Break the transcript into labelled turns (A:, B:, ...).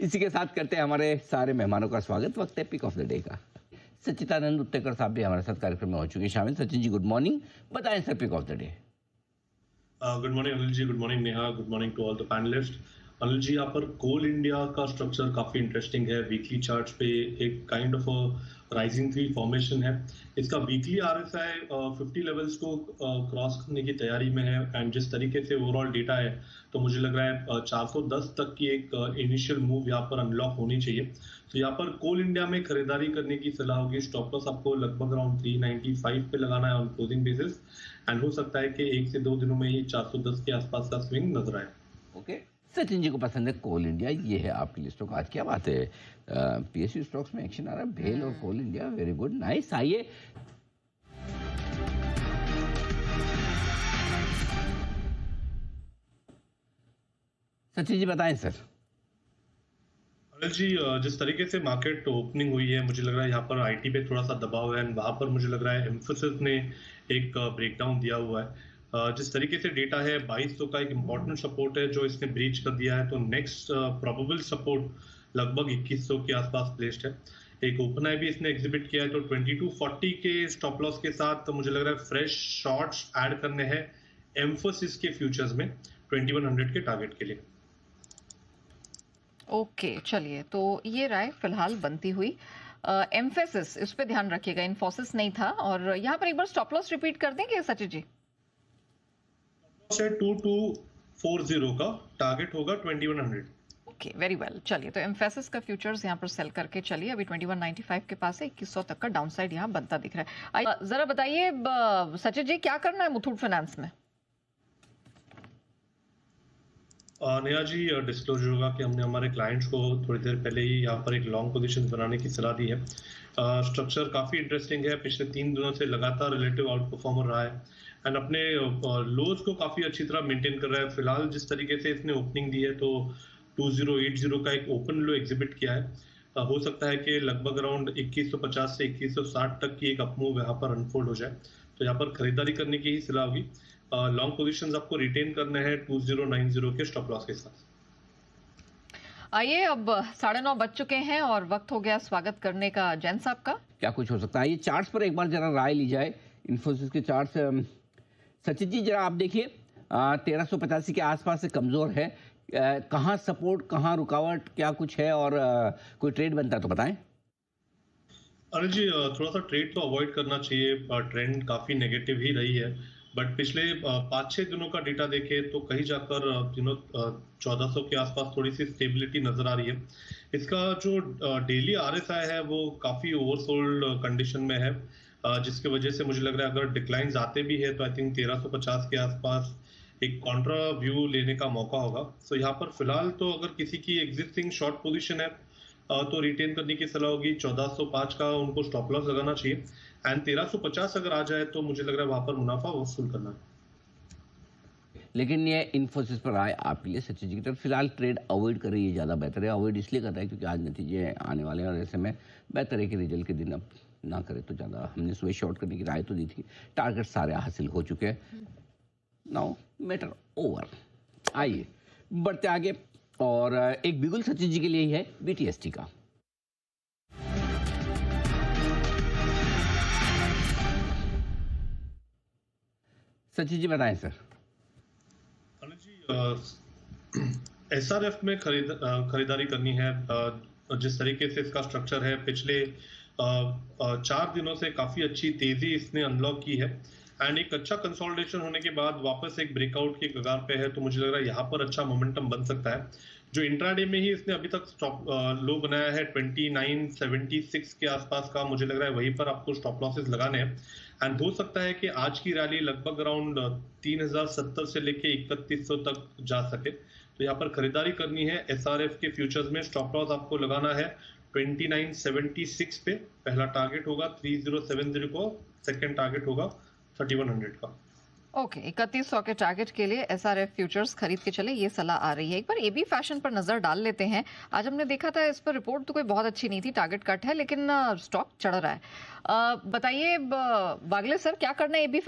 A: इसी के साथ करते हैं हमारे सारे मेहमानों का स्वागत। वक्त है पिक ऑफ द डे का। सच्चिदानंद उत्तेकर साहब भी हमारे साथ कार्यक्रम में हो चुके हैं शामिल। सचिन जी गुड मॉर्निंग, बताएं sir pick of the day.
B: Good morning Anil ji, good morning Neha, good morning to all the panelist. Anil ji, यहाँ पर कोल इंडिया का स्ट्रक्चर काफी इंटरेस्टिंग है। वीकली चार्ट्स पे एक kind of rising three formation है। इसका वीकली आरएसआई 50 लेवल्स को क्रॉस करने की तैयारी में है एंड जिस तरीके से ओवरऑल डेटा है तो मुझे लग रहा है 410 तक की एक इनिशियल मूव यहाँ पर अनलॉक होनी चाहिए। तो यहाँ पर कोल इंडिया में खरीदारी करने की सलाह होगी। स्टॉप लॉस आपको लगभग अराउंड 395 पे लगाना है ऑन क्लोजिंग बेसिस एंड हो सकता है कि 1 से 2 दिनों में ही 410 के आसपास का स्विंग नजर आए।
A: ओके, सचिन जी को पसंद है कोल इंडिया, ये है आपकी लिस्टों का। आज क्या बात है, पीएसयू स्टॉक्स में एक्शन आ रहा है, भेल और कोल इंडिया, वेरी गुड, नाइस। आइए सचिन जी बताएं सर।
B: अनिल जी, जिस तरीके से मार्केट ओपनिंग हुई है मुझे लग रहा है यहाँ पर आईटी पे थोड़ा सा दबाव है एंड वहां पर मुझे लग रहा है एम्फोसिस ने एक ब्रेकडाउन दिया हुआ है। जिस तरीके से डेटा है 2200 का एक इम्पॉर्टेंट सपोर्ट है जो इसने ब्रीच कर दिया है, तो नेक्स्ट प्रोबेबल सपोर्ट लगभग 2100 के आसपास प्लेस्ड है। एक ओपन आई भी इसने एग्जिबिट किया है, तो 2240 के स्टॉप लॉस के साथ तो मुझे लग रहा है फ्रेश शॉर्ट्स ऐड करने हैं एम्फोसिस के फ्यूचर्स में 2100 के टारगेट के लिए।
C: ओके चलिए, तो ये राय फिलहाल बनती हुई। एम्फेसिस, इस पे ध्यान रखिएगा, इन्फोसिस नहीं था। और यहाँ पर एक बार स्टॉप लॉस रिपीट कर देंगे सचिन जी?
B: 2240 का टारगेट होगा 2100।
C: ओके वेरी वेल, चलिए तो एम्फेसिस का फ्यूचर्स यहाँ पर सेल करके चलिए। अभी 2195 के पास है, 2100 तक का डाउनसाइड यहाँ बनता दिख रहा है। जरा बताइए सचिन जी, क्या करना है मुथूट फाइनेंस में?
B: नेहा जी, डिस्क्लोजर होगा कि हमने हमारे क्लाइंट्स को थोड़ी देर पहले ही यहाँ पर एक लॉन्ग पोजीशन बनाने की सलाह दी है। स्ट्रक्चर काफ़ी इंटरेस्टिंग है, पिछले 3 दिनों से लगातार रिलेटिव आउट परफॉर्मर रहा है एंड अपने लोज को काफ़ी अच्छी तरह मेंटेन कर रहा है। फिलहाल जिस तरीके से इसने ओपनिंग दी है तो 2080 का एक ओपन लो एग्जिबिट किया है। हो सकता है कि लगभग अराउंड 2150 से 2160 तक की एक अपमूव यहाँ पर अनफोल्ड हो जाए, तो यहाँ पर खरीदारी करने की ही सलाह होगी। लॉन्ग पोजीशंस आपको रिटेन करने हैं 2090 के स्टॉप लॉस के साथ।
C: आइए, अब 9:30 बज चुके हैं और वक्त हो गया स्वागत करने का जैन साहब का।
A: क्या कुछ हो सकता है, ये चार्ट्स पर एक बार जरा राय ली जाए। इन्फोसिस के चार्ट्स सचिन जी जरा आप देखिए, 1385 के आसपास से कमजोर है। कहाँ सपोर्ट, कहाँ रुकावट, क्या कुछ है, और कोई ट्रेड बनता है तो बताएं।
B: अरे जी, थोड़ा सा ट्रेड तो अवॉइड करना चाहिए। ट्रेंड काफी नेगेटिव ही रही है, बट पिछले 5-6 दिनों का डेटा देखें तो कहीं जाकर 1400 के आसपास थोड़ी सी स्टेबिलिटी नजर आ रही है। इसका जो डेली आरएसआई है वो काफी ओवरसोल्ड कंडीशन में है, जिसकी वजह से मुझे लग रहा है अगर डिक्लाइंस आते भी है तो आई थिंक 1350 के आसपास एक कॉन्ट्रा व्यू लेने का मौका होगा। तो यहाँ पर फिलहाल तो अगर किसी की एग्जिस्टिंग शॉर्ट पोजीशन है तो रिटेन करने की सलाह होगी। 1405 का उनको स्टॉप लॉस लगाना चाहिए एंड 1350 अगर आ जाए तो मुझे लग रहा है वहां पर मुनाफा वसूल करना है।
A: लेकिन ये इन्फोसिस पर आए आपके लिए सचिन जी की तरफ फिलहाल ट्रेड अवॉइड करें, ये ज़्यादा बेहतर है। अवॉइड इसलिए करता है क्योंकि आज नतीजे आने वाले हैं और ऐसे में बेहतर है कि रिजल्ट के दिन अब ना करें तो ज़्यादा। हमने सुबह शॉर्ट करने की राय तो दी थी, टारगेट सारे हासिल हो चुके हैं। Now matter over. आइए बढ़ते आगे, और एक बिगुल सचिन जी के लिए ही है बीटीएसटी का। सचिन जी बताएं सर।
B: एसआरएफ में खरीदारी करनी है। जिस तरीके से इसका स्ट्रक्चर है, पिछले 4 दिनों से काफी अच्छी तेजी इसने अनलॉक की है एंड एक अच्छा कंसोलिडेशन होने के बाद वापस एक ब्रेकआउट के कगार पे है, तो मुझे लग रहा है यहाँ पर अच्छा मोमेंटम बन सकता है। जो इंट्राडे में ही इसने अभी तक स्टॉप लो बनाया है 2976 के आसपास का, मुझे लग रहा है वहीं पर आपको स्टॉप लॉसेस लगाने हैं एंड हो सकता है कि आज की रैली लगभग अराउंड 3070 से लेके 3100 तक जा सके, तो यहाँ पर खरीदारी करनी है। एसआरएफ के फ्यूचर्स में स्टॉप लॉस आपको लगाना है 2976 पे, पहला टारगेट होगा 3070 को, सेकेंड टारगेट होगा 3100 का।
C: ओके, 3100 के टारगेट के लिए एसआरएफ फ्यूचर्स खरीद के चले, ये सलाह आ रही है। एक बार एबी फैशन पर नजर डाल लेते हैं। आज हमने देखा था इस पर रिपोर्ट तो कोई बहुत अच्छी नहीं थी, टारगेट कट है, लेकिन स्टॉक चढ़ रहा है। बताइए बागले सर, क्या करना है एबी